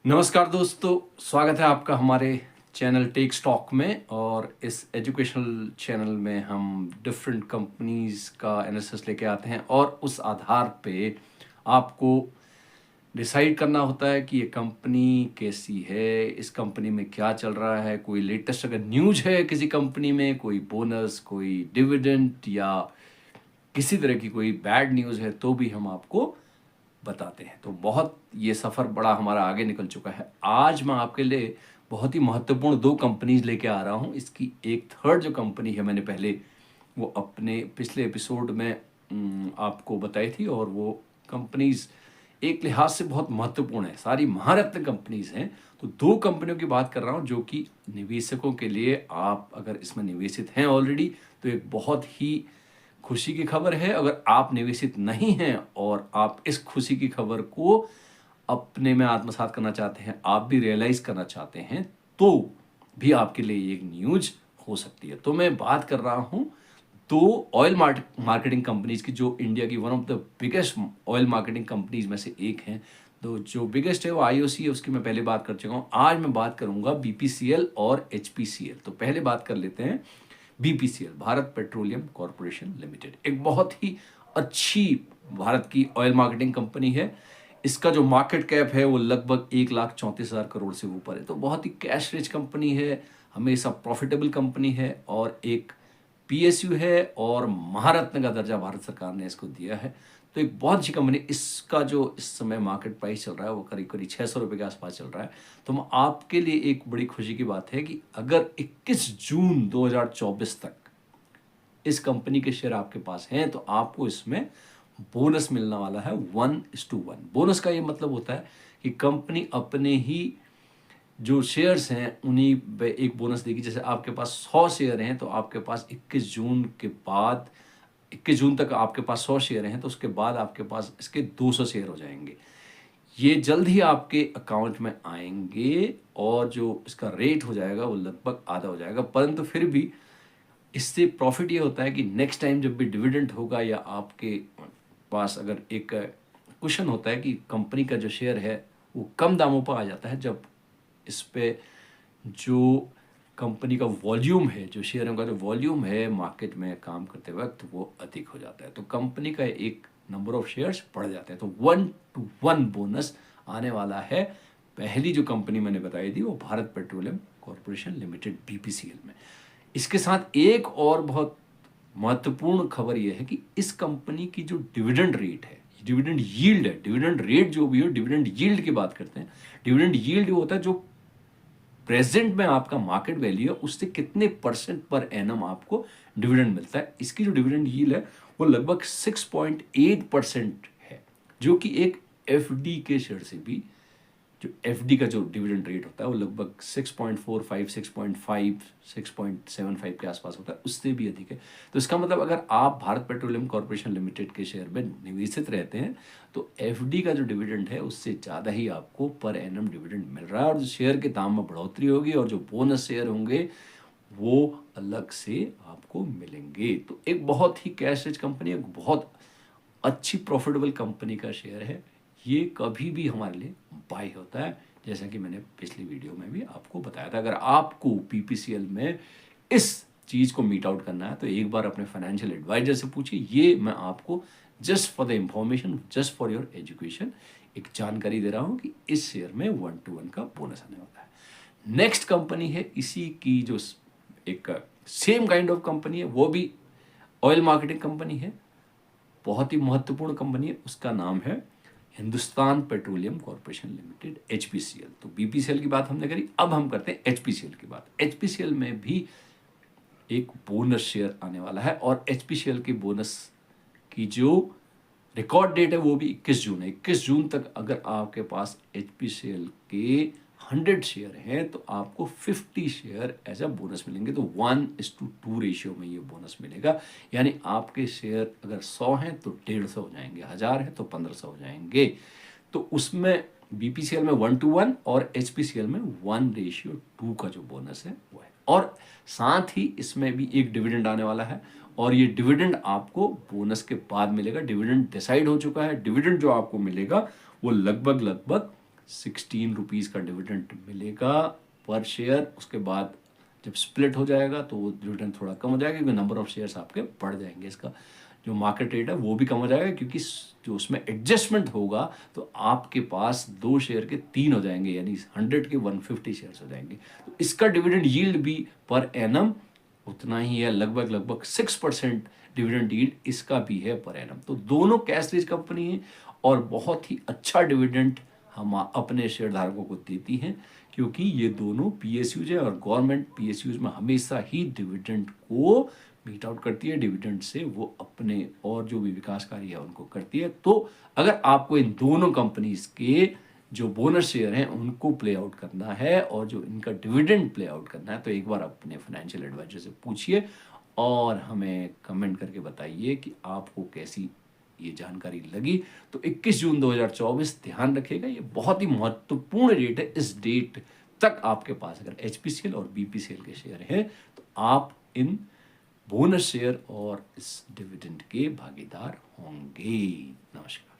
नमस्कार दोस्तों, स्वागत है आपका हमारे चैनल टेक स्टॉक में। और इस एजुकेशनल चैनल में हम डिफरेंट कंपनीज का एनालिसिस लेके आते हैं और उस आधार पे आपको डिसाइड करना होता है कि ये कंपनी कैसी है, इस कंपनी में क्या चल रहा है, कोई लेटेस्ट अगर न्यूज है किसी कंपनी में, कोई बोनस, कोई डिविडेंड या किसी तरह की कोई बैड न्यूज़ है तो भी हम आपको बताते हैं। तो बहुत ये सफ़र बड़ा हमारा आगे निकल चुका है। आज मैं आपके लिए बहुत ही महत्वपूर्ण 2 कंपनीज़ लेके आ रहा हूँ। इसकी एक थर्ड जो कंपनी है मैंने पहले वो अपने पिछले एपिसोड में आपको बताई थी, और वो कंपनीज़ एक लिहाज से बहुत महत्वपूर्ण है, सारी महारत्न कंपनीज़ हैं। तो 2 कंपनियों की बात कर रहा हूँ जो कि निवेशकों के लिए, आप अगर इसमें निवेशित हैं ऑलरेडी तो एक बहुत ही खुशी की खबर है। अगर आप निवेशित नहीं हैं और आप इस खुशी की खबर को अपने में आत्मसात करना चाहते हैं, आप भी रियलाइज़ करना चाहते हैं, तो भी आपके लिए ये एक न्यूज़ हो सकती है। तो मैं बात कर रहा हूँ 2 ऑयल मार्केटिंग कंपनीज़ की, जो इंडिया की one of the biggest oil marketing companies में से एक हैं। तो जो बिगेस्ट है वो आईओसी है, उसकी मैं पहले बात कर चुका हूँ। आज मैं बात करूँगा बीपीसीएल और एचपीसीएल। तो पहले बात कर लेते हैं BPCL, Bharat petroleum corporation limited. एक बहुत ही अच्छी भारत की ऑयल मार्केटिंग कंपनी है। इसका जो मार्केट कैप है वो लगभग 1,34,000 करोड़ से ऊपर है। तो बहुत ही कैश रिच कंपनी है, हमेशा प्रॉफिटेबल कंपनी है, और एक पीएसयू है, और महारत्न का दर्जा भारत सरकार ने इसको दिया है। तो एक बहुत अच्छी कंपनी। इसका जो इस समय मार्केट प्राइस चल रहा है वो करीब करीब 600 रुपये के आसपास चल रहा है। तो आपके लिए एक बड़ी खुशी की बात है कि अगर 21 जून 2024 तक इस कंपनी के शेयर आपके पास हैं तो आपको इसमें बोनस मिलने वाला है 1:1। बोनस का ये मतलब होता है कि कंपनी अपने ही जो शेयर्स हैं उन्हीं पे एक बोनस देगी। जैसे आपके पास 100 शेयर हैं तो आपके पास 21 जून के बाद, 21 जून तक आपके पास 100 शेयर हैं, तो उसके बाद आपके पास इसके 200 शेयर हो जाएंगे। ये जल्द ही आपके अकाउंट में आएंगे, और जो इसका रेट हो जाएगा वो लगभग आधा हो जाएगा। परंतु फिर भी इससे प्रॉफिट ये होता है कि नेक्स्ट टाइम जब भी डिविडेंड होगा, या आपके पास अगर एक क्वेश्चन होता है कि कंपनी का जो शेयर है वो कम दामों पर आ जाता है, जब इस पे जो कंपनी का वॉल्यूम है, जो शेयरों का जो वॉल्यूम है मार्केट में काम करते वक्त, वो अधिक हो जाता है, तो कंपनी का एक नंबर ऑफ शेयर्स बढ़ जाते हैं। तो 1:1 बोनस आने वाला है। पहली जो कंपनी मैंने बताई थी वो Bharat petroleum corporation limited BPCL में। इसके साथ एक और बहुत महत्वपूर्ण खबर यह है कि इस कंपनी की जो डिविडेंड रेट है, डिविडेंड यील्ड है, डिविडेंड रेट जो भी हो, डिविडेंड यील्ड की बात करते हैं। डिविडेंड यील्ड होता है जो प्रेजेंट में आपका मार्केट वैल्यू है उससे कितने परसेंट पर एनम आपको डिविडेंड मिलता है। इसकी जो डिविडेंड यील्ड है वो लगभग 6.8% है, जो कि एक एफडी के शेयर से भी, जो एफडी का जो डिविडेंड रेट होता है वो लगभग 6.45, 6.5, 6.75 के आसपास होता है, उससे भी अधिक है। तो इसका मतलब अगर आप भारत पेट्रोलियम कॉरपोरेशन लिमिटेड के शेयर में निवेशित रहते हैं तो एफडी का जो डिविडेंड है उससे ज़्यादा ही आपको पर एनम डिविडेंड मिल रहा है, और जो शेयर के दाम में बढ़ोतरी होगी और जो बोनस शेयर होंगे वो अलग से आपको मिलेंगे। तो एक बहुत ही कैश रिच कंपनी, एक बहुत अच्छी प्रॉफिटेबल कंपनी का शेयर है। ये कभी भी हमारे लिए बाय होता है, जैसा कि मैंने पिछली वीडियो में भी आपको बताया था। अगर आपको पीपीसीएल में इस चीज़ को मीट आउट करना है तो एक बार अपने फाइनेंशियल एडवाइजर से पूछिए। ये मैं आपको just for the information, just for your education एक जानकारी दे रहा हूँ कि इस शेयर में 1:1 का बोनस आने वाला है। नेक्स्ट कंपनी है इसी की, जो एक सेम काइंड ऑफ कंपनी है, वो भी ऑयल मार्केटिंग कंपनी है, बहुत ही महत्वपूर्ण कंपनी है। उसका नाम है Hindustan petroleum corporation limited, HPCL. तो बीपीसीएल की बात हमने करी, अब हम करते हैं एचपीसीएल की बात। एचपीसीएल में भी एक बोनस शेयर आने वाला है, और एचपीसीएल के बोनस की जो रिकॉर्ड डेट है वो भी 21 जून है। 21 जून तक अगर आपके पास एचपीसीएल के 100 शेयर हैं तो आपको 50 शेयर एज अ बोनस मिलेंगे। तो 1:2 रेशियो में ये बोनस मिलेगा, यानी आपके शेयर अगर 100 हैं तो 150 हो जाएंगे, 1000 है तो 1500 हो जाएंगे। तो उसमें बीपीसीएल में 1:1 और एचपीसीएल में 1:2 का जो बोनस है वो है। और साथ ही इसमें भी एक डिविडेंड आने वाला है, और ये डिविडेंड आपको बोनस के बाद मिलेगा। डिविडेंड डिसाइड हो चुका है। डिविडेंड जो आपको मिलेगा वो लगभग लगभग 16 रुपीज़ का डिविडेंड मिलेगा पर शेयर। उसके बाद जब स्प्लिट हो जाएगा तो वो डिविडेंड थोड़ा कम हो जाएगा, क्योंकि नंबर ऑफ शेयर्स आपके बढ़ जाएंगे, इसका जो मार्केट रेट है वो भी कम हो जाएगा, क्योंकि जो उसमें एडजस्टमेंट होगा तो आपके पास 2 शेयर के 3 हो जाएंगे, यानी 100 के 150 शेयर्स हो जाएंगे। तो इसका डिविडेंड यील्ड भी पर एनम उतना ही है, लगभग लगभग 6% डिविडेंड यील्ड इसका भी है पर एनम। तो दोनों कैश रिच कंपनी है और बहुत ही अच्छा डिविडेंड हम अपने शेयर धारकों को देती हैं, क्योंकि ये दोनों पीएसयूज है और गवर्नमेंट पीएसयूज में हमेशा ही डिविडेंड को मीट आउट करती है, डिविडेंड से वो अपने और जो भी विकास कार्य है उनको करती है। तो अगर आपको इन दोनों कंपनीज के जो बोनस शेयर हैं उनको प्ले आउट करना है और जो इनका डिविडेंड प्ले आउट करना है, तो एक बार अपने फाइनेंशियल एडवाइजर से पूछिए और हमें कमेंट करके बताइए कि आपको कैसी ये जानकारी लगी। तो 21 जून 2024 ध्यान रखिएगा, ये बहुत ही महत्वपूर्ण डेट है। इस डेट तक आपके पास अगर एचपीसीएल और बीपीसीएल के शेयर हैं तो आप इन बोनस शेयर और इस डिविडेंड के भागीदार होंगे। नमस्कार।